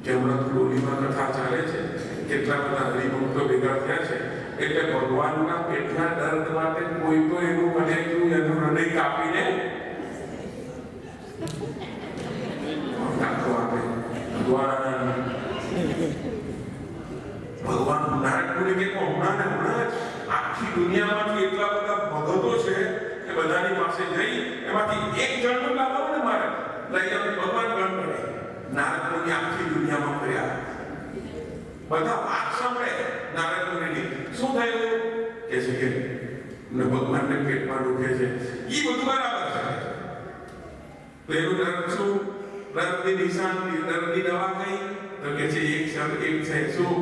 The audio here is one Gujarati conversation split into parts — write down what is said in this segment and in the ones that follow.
કે હમણાં ડોલીમાં કથા ચાલે છે, કેટલા બધા હરિભક્તો ભેગા થયા છે, એટલે ભગવાનના પેટના દર્દ માટે કોઈ તો એનું મને એનું હૃદય કાપીને નાખો આપે. ભગવાન નારાયણ કે હમણાં આખી દુનિયામાંથી એટલા બધા ભગતો છે કે બધાની પાસે જઈ એમાંથી એક જણનું લાવો ને મારે લઈ જાવ. ભગવાન ગણ પડે નારાયણ આખી દુનિયામાં ફર્યા, બધા વાત સાંભળે નારાયણ શું થયું કે છે કે ભગવાનને પેટમાં દુખે છે, એ બધું બરાબર છે. તો એનું દર્દ શું, દર્દની નિશાન, દર્દની દવા કઈ તો કે છે એક શબ્દ એક છે શું,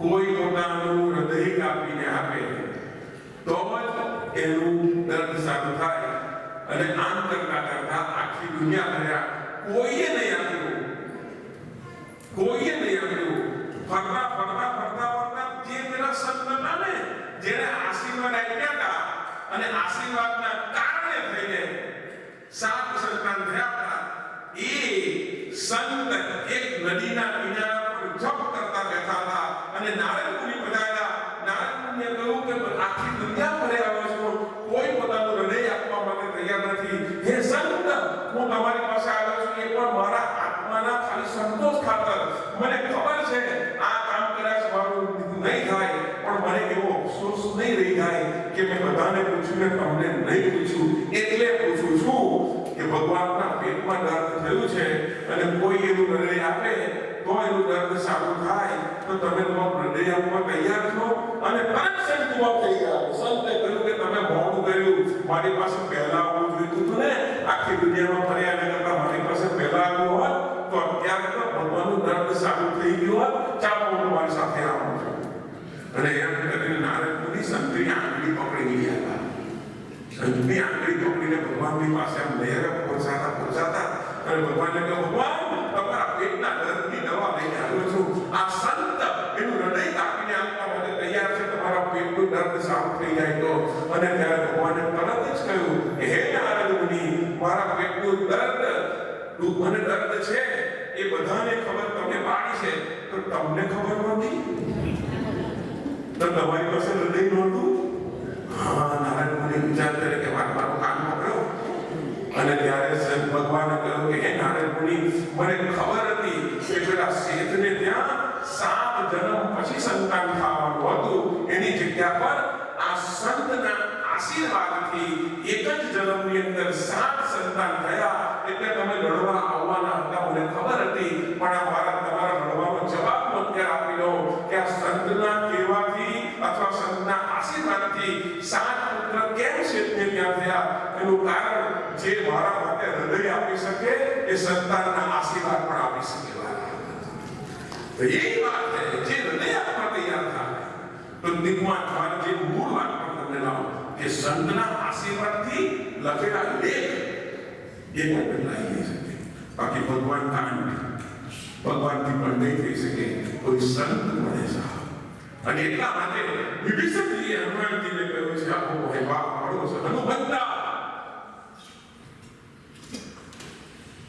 કોઈ પોતાનું હૃદય કાપીને આપે તો જ એનું દર્દ સારું થાય. અને આમ કરતા કરતા આખી દુનિયા ભર્યા, કોઈએ નહીં આપ્યું, કોઈએ નહીં આપ્યું. ફરતા ફરતા ફરતા ફરતા જે પેલા સંત હતા ને જેને આશીર્વાદ આપ્યા હતા અને આશીર્વાદના કારણે થઈને 7 સંતાન થયા હતા, એ સંત એક નદીના કિનારા પર જપ કરતા બેઠા હતા અને નારાયણ મુનિ પધાર્યા. નારાયણ મુનિએ કહ્યું કે આખી દુનિયા ફરે આવ્યો છું, કોઈ પોતાનું હૃદય આપવા માટે તૈયાર નથી. હે સંત, હું તમારી પાસે આવ્યો છું એ પણ મારા આત્માના ખાલી સંતોષ ખાતર. મને ખબર છે આ કામ કદાચ મારું નહીં થાય, પણ મને એવો અફસોસ નહીં રહી જાય કે મેં બધાને પૂછ્યું ને તમને નહીં પૂછ્યું. એટલે પૂછું છું કે ભગવાનના પેટમાં દર્દ થયું છે અને કોઈ એવું હૃદય આપે તો એનું દર્દ સારું થાય, તો તમે તમારું હૃદય આપવા તૈયાર છો? અને તરત સંત જવાબ થઈ ગયા. સંતે કહ્યું કે તમે મોડું કર્યું, મારી પાસે પહેલા આવવું જોઈતું હતું ને, આખી દુનિયામાં ફર્યા કરતા મારી પાસે પહેલા આવ્યું હોત તો અત્યારે તો ભગવાનનું દર્દ સારું થઈ ગયું હોત. ચાલો હું તમારી સાથે આવું છું. અને એમ કરીને નારદ મુનિ સંતની આંગળી પકડી ગયા. સંતની આંગળી પકડીને ભગવાનની પાસે આમ લહેરે પહોંચાતા અને ભગવાનને કહ્યું, ભગવાન તમારા પેટના દર્દની દવા લઈને આવ્યો છું. આ સંત એનું હૃદય કાપીને આપવા માટે તૈયાર છે, તમારા પેટનું દર્દ સારું થઈ જાય તો. અને ત્યારે ભગવાને તરત જ કહ્યું કે હે નારદ મુનિ, મારા પેટનું દર્દ મને દર્દ છે એ બધાને ખબર તમને પાડી છે, તો તમને ખબર નહોતી? તો તમારી પાસે હૃદય નહોતું? હા, નારાયણ મુનિ વિચાર કરે કે મારો કાન પકડ્યો. અને ત્યારે સંત ભગવાને કહ્યું કે હે નારાયણ મુનિ, મને ખબર હતી કે પેલા શેઠને ત્યાં 7 જન્મ પછી સંતાન થવાનું હતું, એની જગ્યા પર આ સંતના આશીર્વાદથી એક જ જન્મની અંદર 7 સંતાન થયા. એટલે તમે લડવા આવવાના હતા, મને ખબર હતી, પણ આ મારા તમારા લડવાનો જવાબ અત્યારે આપી દો કે આ સંતના કહેવાથી અથવા સંતના આશીર્વાદથી 7 પુત્ર કેમ શેઠને ત્યાં થયા? એનું કારણ જે મારા માટે હૃદય આપી શકે એ સંતાનના આશીર્વાદ પણ આપી શકે. તો એ વાત છે, જે હૃદય આપવા તૈયાર થાય. તો નિગમા દ્વારા જે મૂળ વાત પણ તમને લાવો કે સંતના આશીર્વાદથી લખેલા લેખ એ પણ બદલાઈ નહીં શકે. બાકી ભગવાન કાંડ ભગવાનથી પણ નહીં થઈ શકે, કોઈ સંત મળે છે. અને એટલા માટે વિભીષણજીએ હનુમાનજીને કહ્યું છે, આપો હે બાપ મળો છે હનુમંતા,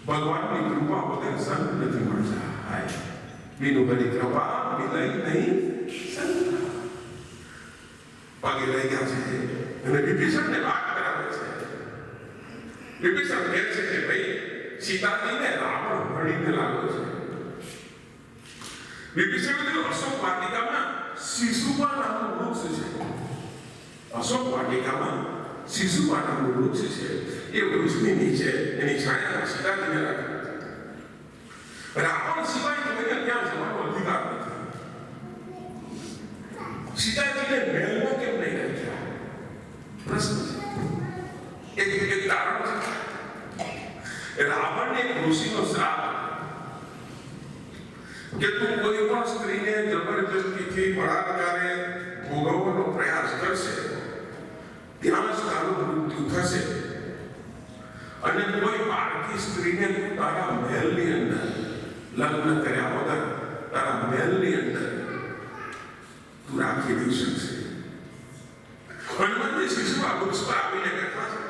ભગવાનની કૃપા વગર સંત નથી મળતા. હાય બીનું બની કૃપા મિલાઈ નહીં સંત. પગે લઈ ગયા છે અને વિભીષણને વાત કરાવે છે. વિભીષણ કહે છે કે ભાઈ સીતાજીને રાવણ હણીને લાગ્યો છે. વિભીષણ અશોક વાટિકામાં શિશુપા નામનું વૃક્ષ છે. અશોક વાટિકામાં શિશુપા નામનું વૃક્ષ છે. એ વૃક્ષની નીચે એની છાયામાં સીતાજીને રાખ્યા છે. રાવણ સિવાય કોઈને ત્યાં જવાનો અધિકાર નથી. સીતાજીને મહેલમાં કેમ નહીં રાખ્યા? પ્રશ્ન છે. એક કારણ છે. રાવણને એક ઋષિનો શ્રાપ કે તું કોઈ પણ સ્ત્રીને જબરજસ્તીથી બળાત્કારે ભોગવવાનો પ્રયાસ કરશે ત્યાં જ તારું મૃત્યુ થશે. અને કોઈ પારકી સ્ત્રીને તારા મહેલની અંદર લગ્ન કર્યા વગર તારા મહેલની અંદર તું રાખી નહીં શકશે. હનુમાનજી શિશુપા વૃક્ષ પર આવીને બેઠા છે.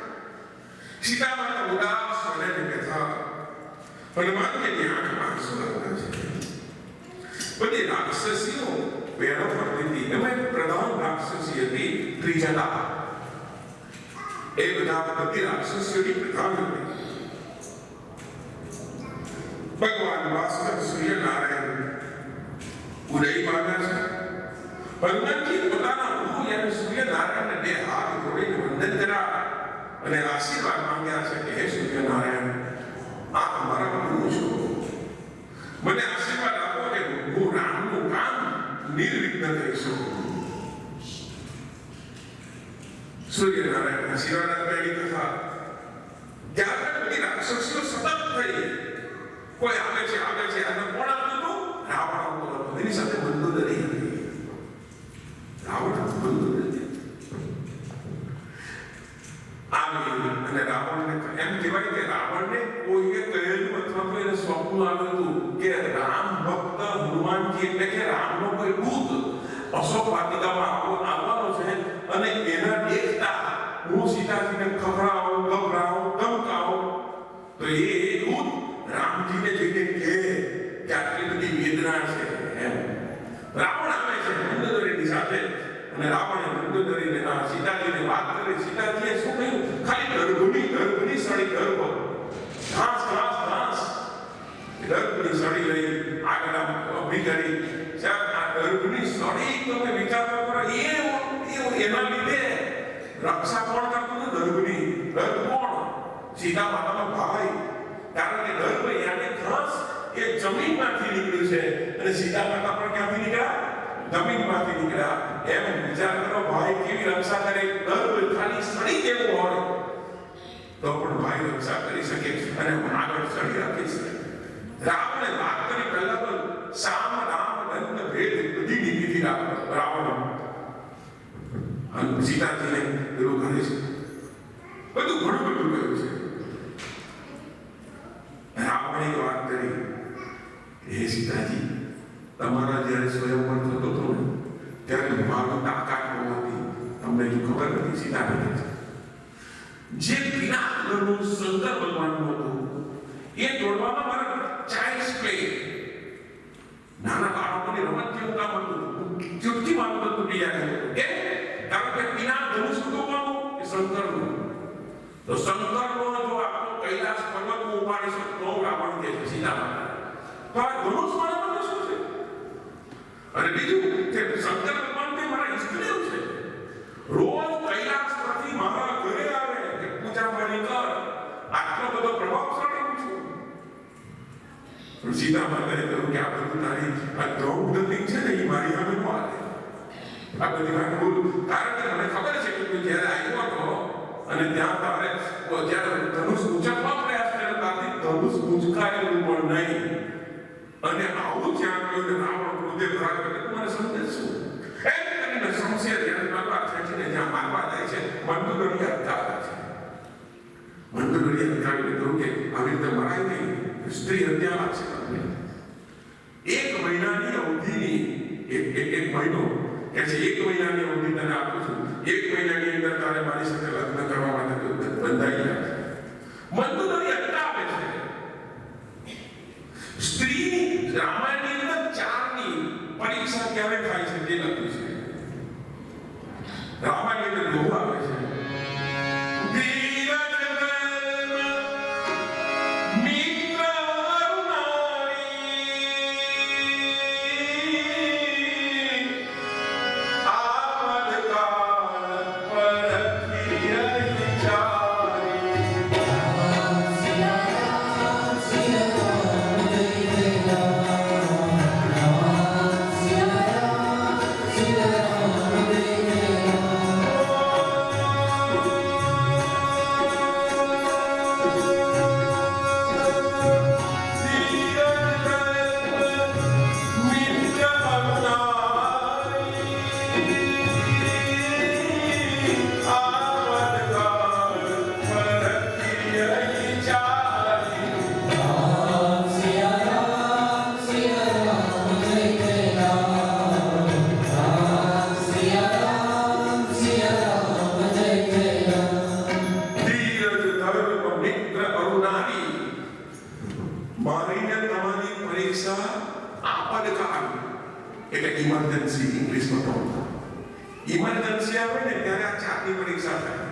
સીતામાતા ઉદાસ બનીને બેઠા. હનુમાનજીની આંખમાં આંસુ આવ્યા છે. બધી રાક્ષસીઓ વેરો કરતી હતી. એમાં પ્રધાન રાક્ષસી હતી ત્રિજટા. એ બધી રાક્ષસીઓની પ્રધાન હતી. ભગવાન ભાસ્કર સૂર્યનારાયણ ઉદય પામ્યા છે. હનુમાનજી પોતાના ગુરુ યાની સૂર્યનારાયણને બે હાથ જોડીને વંદન કર્યા અને આશીર્વાદ માંગ્યા છે કે હે સૂર્યનારાયણ, આપ મારા ગુરુ છો, મને આશીર્વાદ આપો કે હું રામનું કામ નિર્વિઘ્ન કરી શકું. સૂર્યનારાયણ આશીર્વાદ આપેલી કથા ત્યારબાદ બધી રાક્ષસીઓ સતત થઈ. કોઈ આવે છે અને કોણ આવતું હતું? રાવણ આવતો હતો. એની સાથે મંદોદરી હતી. રાવણ મંદોદરી આવી અને રાવણને એમ કહેવાય કે રાવણને કોઈએ કહેલું અથવા તો એને સ્વપ્ન આવ્યું હતું કે રામ ભક્ત હનુમાનજી એટલે કે રામનો કોઈ દૂત અશોક વાટિકામાં આવવાનો છે અને એના દેખતા હું સીતાજીને ખભરાવું, ગભરાવું, ધમકાવું તો એ દૂત રામજીને જઈને કહે કે આટલી બધી વેદના છે એમ. રાવણ આવે છે મંદોદરીની સાથે અને રાવણે મંદોદરીને સીતાજીને વાત કરી. સીતાજીએ શું કહ્યું? ખાલી ગર્ભની સળી ગર્ભ ઘાસ ગર્ભની સળી લઈ આગળ ઊભી કરી. આ ગર્ભની સળી તમે વિચાર કરો, એના લીધે રક્ષા કોણ કરતું હતું? ગર્ભ કોણ? સીતા માતાનો ભાઈ. કારણ કે ગર્ભ યાને ઘાસ એ જમીનમાંથી નીકળ્યું છે અને સીતા માતા પણ ક્યાંથી નીકળ્યા? જમીનમાંથી નીકળ્યા. એમ વિચાર કરો ભાઈ કેવી રક્ષા કરે. ગર્ભ ખાલી સળી જેવું હોય તો પણ ભાઈ રક્ષા કરી શકે અને આગળ સળી રાખી શકે. રાવણે વાત કરી પહેલા તો સામ રામ દંત ભેદ બધી નીકળી રાવણ અને સીતાજીને પેલું કરે છે. બધું ઘણું કહ્યું છે. રાવણે વાત કરી, હે સીતાજી, તમારા જ્યારે સ્વયંવર થતો હતો ને ત્યારે મારો તાકાત હોવાથી તમને જો ખબર નથી. સીતાને જે પિનાકનું શંકર ભગવાનનું હતું એ તોડવામાં મારા ચાઇલ્ડ પ્લે નાના બાળકોની રમત જેવું કામ હતું. ચૂટકી મારું તૂટી જાય છે. કારણ કે પિનાક ધનુષ હતું કોનું? એ શંકરનું. તો શંકરનો જો આખો કૈલાસ પર્વત ઉપાડી શકતો રાવણ કે છે સીતા માતા, તો આ ધનુષ મારા શું છે? અને બીજું કે શંકર ભગવાન તે મારા ઈષ્ટદેવ છે. રોજ કૈલાસ પરથી મારા ઘરે આવે કે પૂજા મારી કર. આટલો બધો પ્રભાવશાળી હું છું. સીતા માતાએ કહ્યું કે આ બધું તારી આ દ્રૌપદી છે ને એ મારી સામે નો આવે. આ બધી વાત બોલ. કારણ કે મને ખબર છે કે તું જ્યારે આવ્યો હતો અને ત્યાં તારે જ્યારે ધનુષ ઉંચકવા પ્રયાસ કર્યો ત્યાંથી ધનુષ ઉંચકાયેલું પણ નહીં. અને આવું જ્યાં કહ્યું રાવણ ક્રોધે ભરાયો એટલે તું મને સમજે શું? એમ કરીને શમશેર જ્યારે તલવાર ખેંચીને જ્યાં મારવા જાય છે મંદોદરી અટકાવે છે. મંદોદરી અટકાવીને કહ્યું કે આવી રીતે મરાય નહીં. સ્ત્રી હત્યા છે. એક મહિનાની અવધિની એક મહિનો કે છે, એક મહિનાની અવધિ તને આપું છું. એક મહિનાની અંદર તારે મારી સાથે લગ્ન કરવા માટે બંધાઈ જાય. મંદોદરી અટકાવે છે. સ્ત્રી રામાયણની અંદર 4 ની પરીક્ષા ક્યારે થાય છે તે લખ્યું છે. રામાયણની અંદર લોહ આવે છે. મારીને તમારી પરીક્ષા આપદકાળ એટલે ઇમરજન્સી ઇંગ્લિશમાં કહું. ઇમરજન્સી આવે ને ત્યારે આ ચારની પરીક્ષા થાય.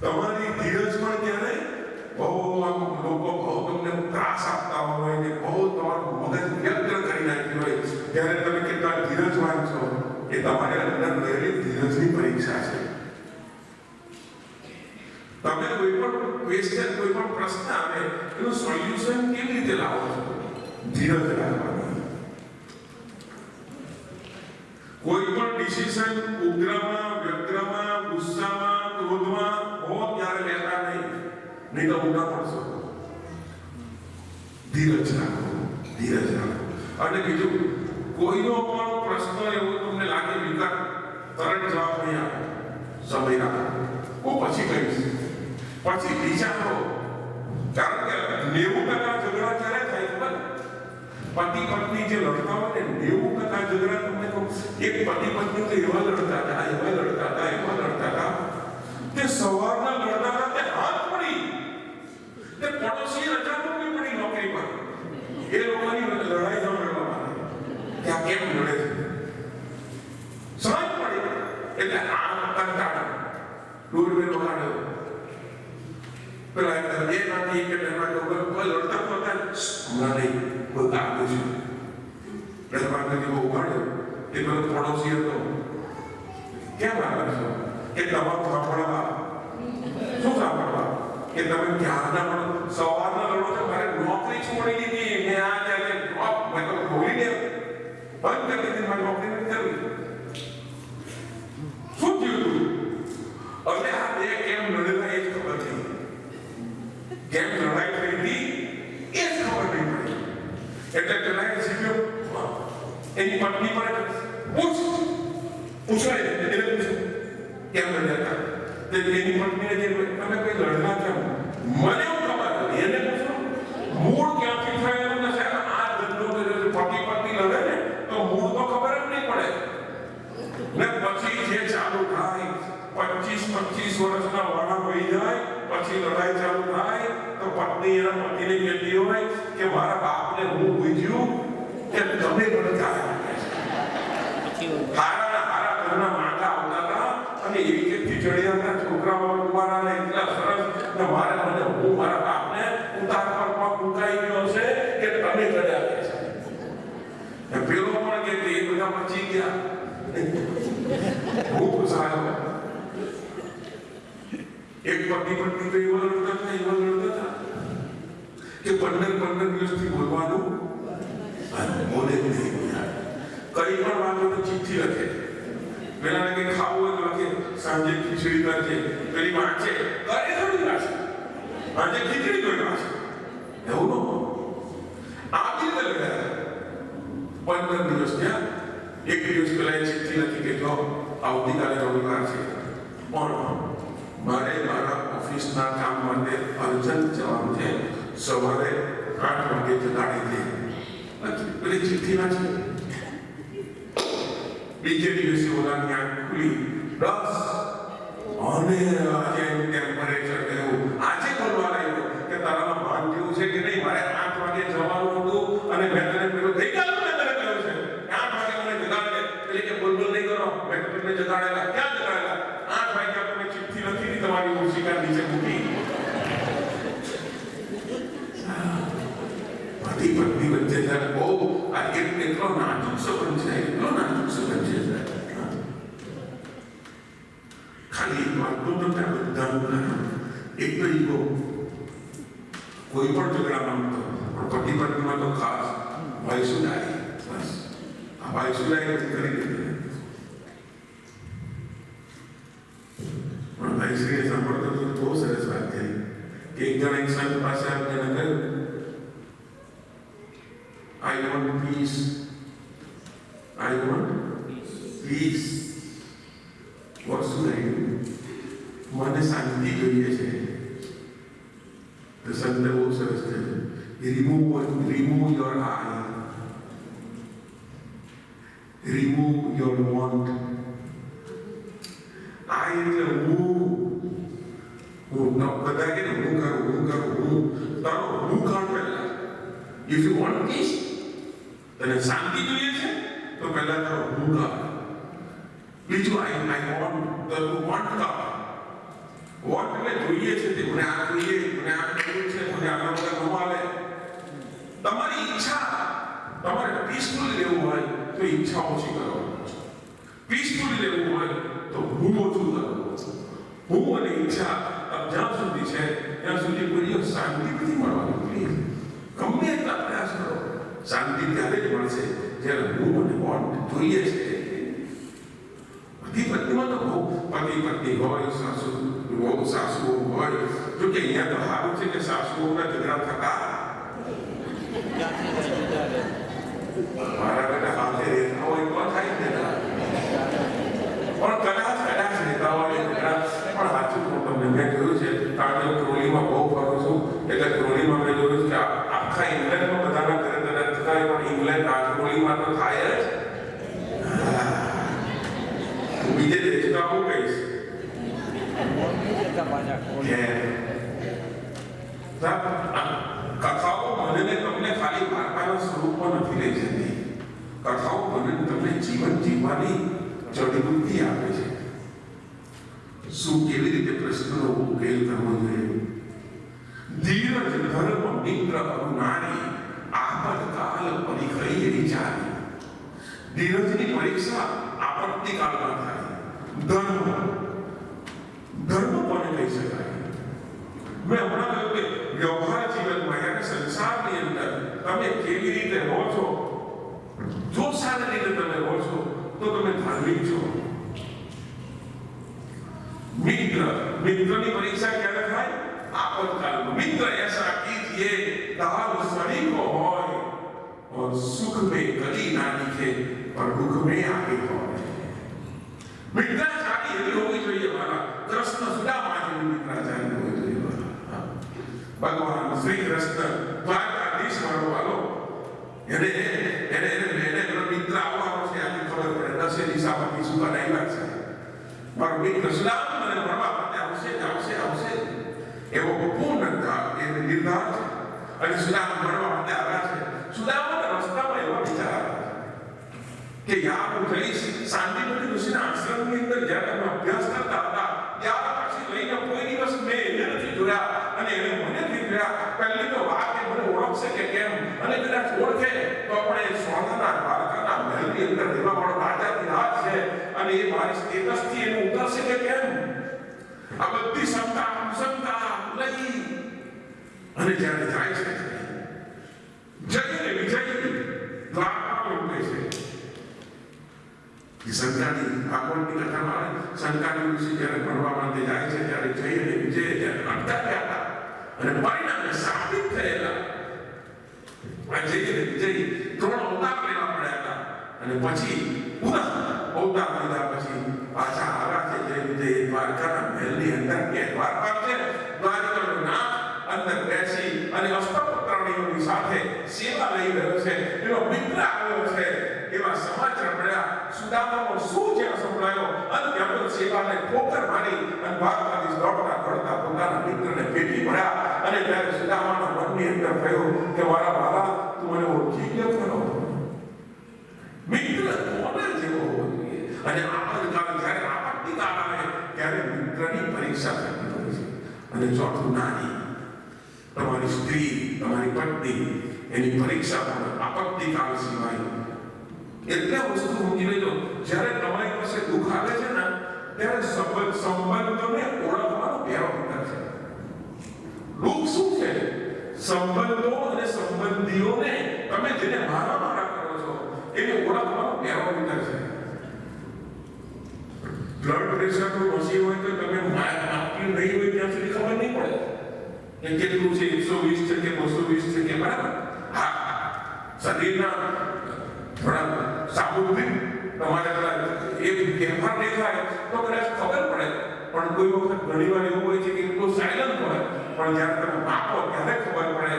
તમારી ધીરજ પણ ત્યારે બહુ લોકો બહુ તમને ત્રાસ આપતા હોય ને બહુ તમારું મગજ વ્યક્ત કરી નાખ્યું હોય ત્યારે તમે કેટલા ધીરજવાન છો એ તમારે અંદર રહેલી ધીરજની પરીક્ષા છે. તમે કોઈ પણ ક્વેશ્ચન કોઈ પણ પ્રશ્ન આવે એનું સોલ્યુશન કેવી રીતે લાવો છો? ધીરજ રાખવાની. કોઈ પણ ડિસિઝન ઉગ્રમાં, વ્યગ્રમાં, ગુસ્સામાં, ક્રોધમાં હો ત્યારે લેતા નહીં તો ઊંધા પડશો. ધીરજ રાખો, ધીરજ રાખો. અને બીજું, કોઈનો પણ પ્રશ્ન એવો તમને લાગે વિકટ તરત જવાબ નહીં આવે, સમય રાખો. હું પછી કહીશ, પછી વિચારો. કારણ કે 90% ઝઘડા ક્યારે થાય ખબર? પતિ પત્ની જે લડતા હોય ને 90% ઝઘડા તમને કહું, એક પતિ પત્ની તો એવા લડતા હતા કે સવારના લડતા હતા તે હાથ પડી, તે પડોશી રજા મૂકવી પડી નોકરી પર. એ લોકોની લડાઈ સાંભળવા માટે કે આ કેમ લડે છે, સમજ પડી. એટલે આ કંટાળો દોઢ બે વગાડ્યો પેલા એ નાથી કે દરવાજો ઉપર લડતા હતા હમણાં નહીં કોઈ કામ છે. દરવાજો ઉગાડ્યો એ પેલો પડોશી હતો. કેમ આવે છો કે તમારું સાંભળવા શું સાંભળવા કે તમે ક્યારના પણ સવારના લડો છો. મારે નોકરી છોડી દીધી, મેં આ ત્યારે ડ્રોપ મેં તો ખોલી દે બંધ કરી દીધી, મારી નોકરી નથી કરવી. શું થયું તું? એટલે આ બે કેમ લડેલા એ જ ખબર નહીં, કેમ લડાઈ થઈ હતી એ જ ખબર નહીં પડી. એટલે પેલા એ શીખ્યો એની પત્ની પર પૂછાય એટલે પૂછ્યું કેમ લડ્યા હતા. એની પત્નીને જે તમે કઈ લડતા કેમ? મને એવું ખબર એને પૂછો મૂળ ક્યાંથી થયેલું નથી. આ ધંધો પતિ પત્ની લડે ને તો મૂળ તો ખબર જ નહીં પડે ને. પછી જે ચાલુ થાય 25 વર્ષના વાળા વહી જાય પછી લડાઈ ચાલુ થાય તો પત્ની એના પતિને કહેતી હોય કે મારા બાપને હું પૂછ્યું કે તમે લડતા હારા ઘરના માતા આવતા હતા અને એવી કે ખીચડીયાના છોકરાઓ કુવારા ને એટલા સરસ ને મારે મને હું મારા બાપને ઉતાર પરમાં કુંકાઈ ગયો છે કે તમે લડ્યા છે. પેલો પણ કે એ બધા બચી ગયા. હું પૂછાયો એક પતિ પત્ની તો એવા લડતા હતા કે 15 દિવસથી બોલવાનું બોલે જ નહીં. કઈ પણ વાતો તો ચિઠ્ઠી લખે. પેલા કે ખાવું હોય તો લખે સાંજે ખીચડી કરજે, પેલી વાંચે કરે થોડી વાંચે આજે ખીચડી કોઈ વાંચે એવું નો આવી રીતે લખ્યા. 15 દિવસ ત્યાં એક દિવસ પેલા ચિઠ્ઠી લખી કે જો આવતીકાલે રવિવાર છે પણ મારે મારા ઓફિસના કામ માટે અર્જન્ટ જવાનું છે, સવારે 8 વાગે જગાડી દે. પેલી ચિઠ્ઠી વાંચી. બીજે દિવસે ઓલાની આંખ ખુલી 10 અને આજે ટેમ્પરેચર કેવું આજે બોલવા લાગ્યો કે તારામાં ભાન જેવું છે કે નહીં. મારે 8 વાગે જવાનું હતું અને મેં તને પેલું થઈ ગયું મેં તને કહ્યું છે 8 વાગે મને જગાડે એટલે કે બોલ નહીં કરો. મેં તમને જગાડેલા ક્યાં જગાડેલા? 8 વાગ્યા તમે ચિઠ્ઠી લખી હતી તમારી ઓશિકા નીચે મૂકી. પતિ પત્ની વચ્ચે જ્યારે બહુ આ એટલો નાજુક સંબંધ છે, એટલો નાજુક સંબંધ છે. ખાલી વાતનું તો ત્યાં બધાનું એક તો ઈગો કોઈ પણ ઝઘડામાં તો પણ પતિ પત્નીમાં તો ખાસ ભાઈ શું લાગે બસ આ ભાઈ શું લાગે કરી દીધું. પણ ભાઈ શ્રીએ સાંભળતો તો બહુ સરસ વાત થઈ કે એક જણ એક સંત પાસે આવીને કહ્યું I want peace. I want peace. What should I do? મને શાંતિ જોઈએ છે. તો સંત બહુ સરસ છે. Remove your eye. Remove your want. I એટલે હું બધા કે હું તારો હું કાઢ પહેલા. If you want peace, તને શાંતિ જોઈએ છે તો પહેલા તારો હું કર. બીજું આઈ વોન્ટ કર. વોન્ટ એટલે જોઈએ છે તે મને આ જોઈએ, મને આ કરવું છે, મને આના વગર ન હાલે. તમારી ઈચ્છા, તમારે પીસફુલ રહેવું હોય તો ઈચ્છા ઓછી કરો. પીસફુલ રહેવું હોય તો હું ઓછું કરો. હું અને ઈચ્છા જ્યાં સુધી છે ત્યાં સુધી કોઈ શાંતિ નથી મળવાની. પ્લીઝ ગમે એટલા પ્રયાસ કરો, શાંતિ ત્યારે જ મળશે જ્યારે હું અને વોન્ટ જોઈએ છે. પતિ પત્નીમાં તો બહુ પતિ પત્ની હોય, સાસુ હોય. જો કે અહીંયા તો સારું છે કે સાસુઓના ઝઘડા થતા મારા બેટા હાથે રહેતા હોય તો થાય ને. પણ કદાચ રહેતા હોય ઝઘડા. પણ સાચું હું તમને મેં જોયું છે, કારણ કે ક્રોલીમાં બહુ ફરું છું, એટલે ક્રોલીમાં મેં જોયું છે કે આખા ઇંગ્લેન્ડમાં બધાના ઘરે કદાચ થતા હોય, પણ ઇંગ્લેન્ડ આ ક્રોલીમાં તો થાય જ. બીજે દેશમાં હું કહીશ કથાઓ મને તમને ખાલી વાર્તાના સ્વરૂપમાં નથી લઈ જતી. કથાઓ મને તમને જીવન જીવવાની જડીબુદ્ધિ આપે છે. શું કેવી રીતે પ્રશ્નનો ઉકેલ કરવો જોઈએ. ધીરજ ધર્મ મિત્ર અરુનારી આપતકાલ પરિખઈ વિચારી. ધીરજની પરીક્ષા આપત્તિ કાળમાં થાય. ધર્મ કોને કહી શકાય? મેં હમણાં કહ્યું કે વ્યવહાર જીવનમાં યાની સંસારની અંદર તમે કેવી રીતે રહો છો, જો સારી રીતે તમે રહો છો તો તમે ધાર્મિક છો. મિત્રની પરીક્ષા ક્યારે થાય? आपतकाल. मित्र ऐसा कीजिए दाल सड़ी को होय और सुख में कभी ना दिखे पर दुख में आगे होय. मित्राचारी એવી હોવી જોઈએ મારા. કૃષ્ણ સુદામા જેવી મિત્રાચારી હોવી જોઈએ મારા. ભગવાન શ્રી કૃષ્ણ દ્વારકાધીશ વાળો એને મિત્ર આવવાનો છે આની ખબર પડે. દસે દિશામાંથી સુગર આવ્યા છે. મારો મિત્ર સુદામ મને મળવા માટે આવશે એવો પૂર્ણ નિર્ધાર છે. અને સુદામ મળવા માટે આવ્યા છે. સુદામના રસ્તામાં એવા વિચાર આવ્યા કે યાર હું જઈશ શાંતિપતિ ઋષિના આશ્રમની અંદર જ્યારે અમે અભ્યાસ કરતા હતા ત્યાર પછી લઈને કોઈ દિવસ મેં એને નથી જોયા અને એને મને નથી જોયા. પહેલી તો વાત એ મને ઓળખશે કે કેમ, અને કદાચ ઓળખે તો આપણે સ્વર્ગના દ્વારકાના મહેલની અંદર રહેવા વાળો રાજાની રાજ છે અને એ મારી સ્ટેટસથી એને ઉતરશે કે કેમ. આ બધી શંકા લઈ અને જ્યારે જાય છે જઈને વિજય દ્વારકામાં ઉતરે છે. શંકાની ભાગવતની કથામાં શંકાની ઋષિ જ્યારે ભણવા માટે જાય છે ત્યારે જઈ અને વિજય જ્યારે અટકાવ્યા હતા અને પરિણામે સાબિત થયેલા આ જઈ અને વિજય 3 અવતાર લેવા પડ્યા હતા અને પછી પુનઃ અવતાર લીધા પછી પાછા આવ્યા છે જય વિજય દ્વારકાના મહેલની અંદર કે દ્વારકા છે દ્વારકાનો નાથ અંદર બેસી અને અષ્ટપત્રણીઓની સાથે સેવા લઈ રહ્યો છે. એનો મિત્ર આવ્યો છે એવા સમાચાર મળ્યા. સુદામાનો શું છે સંભળાયો અને ત્યાં સેવાને ઠોકર મારી અને દ્વારકાધીશ દોડતા પોતાના મિત્રને ભેટી મળ્યા અને ત્યારે સુદામાના મનની અંદર થયો કે મારા વાલા તું મને ઓળખી ગયો ખરો. મિત્ર કોને જેવો હોવો જોઈએ. અને આપતકાળ જ્યારે આપત્તિકાળ આવે ત્યારે મિત્રની પરીક્ષા થતી હોય છે. અને ચોથું નાની તમારી સ્ત્રી તમારી પત્ની એની પરીક્ષા પણ આપત્તિકાળ સિવાય. એટલે વસ્તુ સમજી લેજો જ્યારે તમારી પાસે દુઃખ આવે છે ને ત્યારે સંબંધોને ઓળખવાનો પહેલો વિચાર છે. દુઃખ શું છે? સંબંધો અને સંબંધીઓને તમે જેને મારા કરો છો એને ઓળખવાનો પહેલો વિચાર છે. બ્લડ પ્રેશરનું મશીન હોય તો તમે માપી નહીં હોય ત્યાં સુધી ખબર નહીં પડે કે કેટલું છે 120 છે કે 220 છે કે બરાબર. હા, શરીરના થોડા સાબુદ્ધિક તમારે એક ફેરફાર દેખાય તો કદાચ ખબર પડે. પણ કોઈ વખત ઘણી વાર એવું હોય છે કે એટલું સાયલન્ટ હોય પણ જ્યારે તમે માપો ત્યારે ખબર પડે.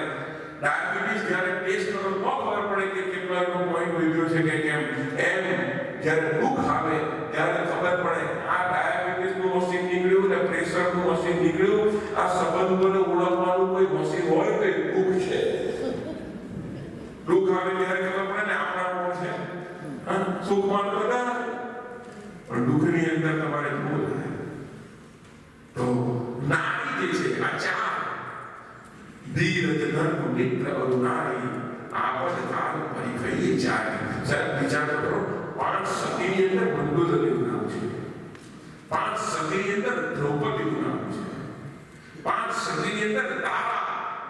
ડાયાબિટીસ જ્યારે ટેસ્ટ કરો તો ખબર પડે કે કેટલો એનો પોઈન્ટ વધ્યો છે કે કેમ. એમ જ્યારે દુઃખ આવે ત્યારે ખબર પડે આ ડાયાબિટીસનું મશીન નીકળ્યું ને પ્રેશરનું મશીન નીકળ્યું. આ સંબંધોને ઓળખવાનું કોઈ મશીન હોય તો દુઃખ છે. દુઃખ આવે ત્યારે ખબર પડે ને આપણા કોણ છે. સુખમાં તો બધા, પણ દુઃખની અંદર તમારે ભૂલ તો નારી જે છે આ ચાર ધીરજ ધર્મ મિત્ર અરુણારી આપદ કાલ પરિખઈએ ચારી. સાહેબ વિચાર કરો, 5 સતીની અંદર મંદોદરીનું નામ છે, 5 સતીની અંદર દ્રૌપદીનું નામ છે, 5 સતીની અંદર તારા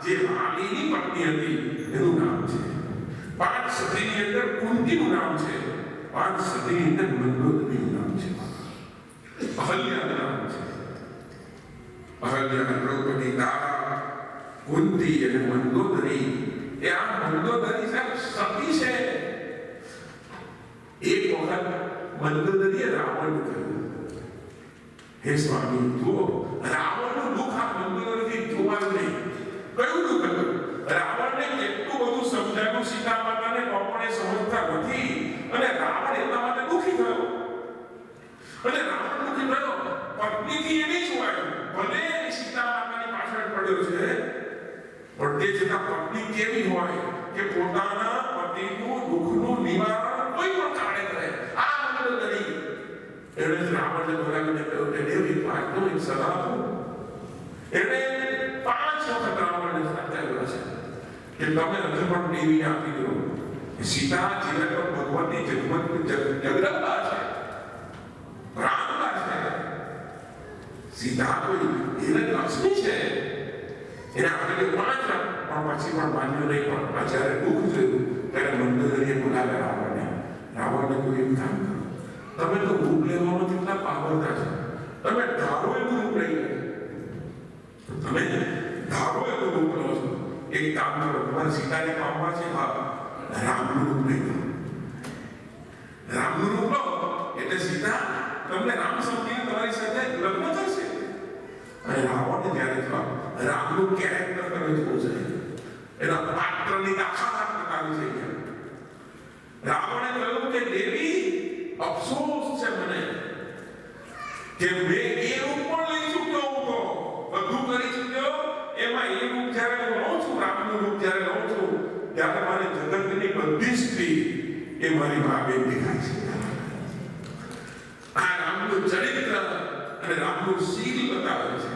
જે વાલીની પત્ની હતી એનું નામ છે, 5 સતીની અંદર કુંતીનું નામ છે, 5 સતીની અંદર મંદોદરીનું નામ છે, અહલ્યાનું નામ છે. અહલ્યા, દ્રૌપદી, તારા, કુંતી અને મંદોદરી. એ આ મંદોદરી સાહેબ સતી છે. એક વખત મંદોદરીએ રાવણ કહ્યું, હે સ્વામી જુઓ, રાવણનું દુઃખ આ મંદોદરીથી જોવાનું નહીં. કયું દુઃખ હતું? રાવણને કેટલું બધું સમજાવ્યું સીતા માતાને, પણ એ સમજતા નથી અને રાવણ એટલા માટે દુઃખી થયો. અને રાવણ દુઃખી થયો, પત્નીથી એ નહીં જોવાયું. ભલે સીતા માતાની પાછળ પડ્યો છે, પણ તે છતાં પત્ની કેવી હોય કે પોતાના પતિનું દુઃખનું નિવારણ કોઈ પણ કાળે કરે. આ મંદોદરી એણે રાવણને બોલાવીને કહ્યું કે દેવી પાકનો એક સલાહ આપો. એણે 5 વખત રાવણને સમજાવ્યો છે કે તમે હજુ પણ દેવીને આપી દો. સીતા જીવન પર ભગવાનની જગદંબા છે, રામબા છે. સીતા કોઈ એને લક્ષ્મી છે. એને આપણે 5 વાર પણ પછી પણ માન્યું નહીં. પણ જ્યારે દુઃખ થયું ત્યારે મંદોદરીએ બોલાવ્યા રાવણને. રાવણને કોઈ એમ કામ કરો, તમે તો રૂપ લેવામાં કેટલા પાવરદાર છો. તમે ધારો એવું રૂપ લઈ લો, તમે ધારો એવું રૂપ લો છો. એક કામ કરો, તમારે સીતાને પામવા છે, હા રામનું રૂપ લઈ લો. રામનું રૂપ લો એટલે સીતા તમને રામ સમજીને તમારી સાથે લગ્ન કરશે. અને રાવણને જ્યારે રામનું કેરેક્ટર તમે જોવું છે, એના પાત્રની તાકાત બતાવી છે. રાવણે કહ્યું કે દેવી અફસોસ છે મને કે મેં એ રૂપ પણ લઈ ચૂક્યો હું, તો બધું કરી ચૂક્યો. એમાં એ રૂપ જ્યારે હું લઉં છું, રામનું રૂપ જ્યારે લઉં છું, ત્યારે મને જગતની બધી સ્ત્રી એ મારી મા બેન દેખાય છે. આ રામનું ચરિત્ર અને રામનું શીલ બતાવે છે.